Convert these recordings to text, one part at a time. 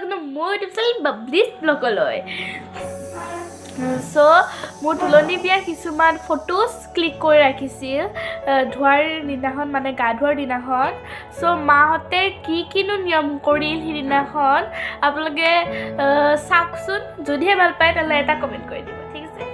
কিন্তু মোৰ YouTube channel বাবলিছ ব্লগলৈ চ' মোৰ তুলনি বিয়াৰ কিছুমান ফটোজ ক্লিক কৰি ৰাখিছিল ধোৱাৰ দিনাখন মানে গা ধোৱাৰ দিনাখন চ' মাহঁতে কিনো নিয়ম কৰিল সিদিনাখন আপোনালোকে চাওকচোন যদিহে ভাল পায় তেতিয়াহ'লে এটা কমেণ্ট কৰি দিব ঠিক আছে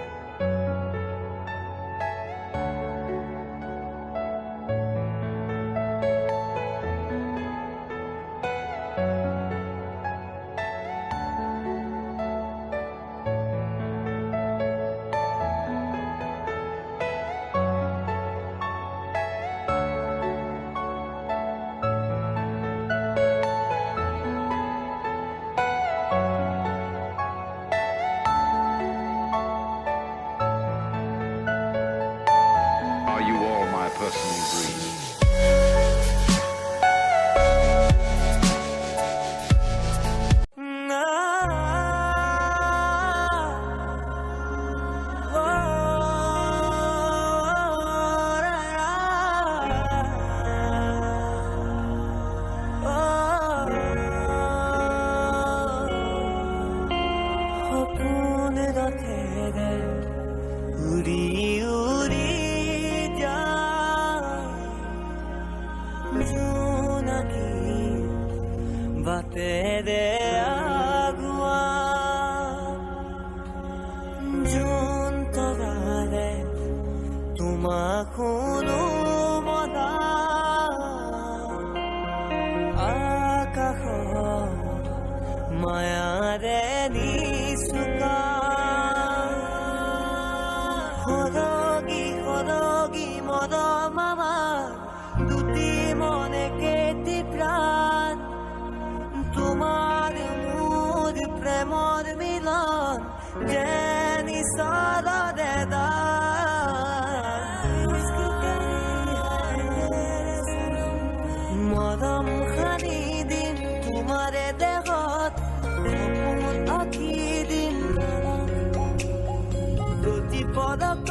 Are you all my personal dreams? तेरे आगुआ जून तो गाले तुम खूनु मदा आकाश माया रे निसुका হদগি মদ মামা দুটি মনে কেটি প্রাণ তোমার মুদ প্রেমর মিলন জেনি সারা দেদা মদম খানি দিন তোমারে দেহত আঁকি দিন প্রতি পদক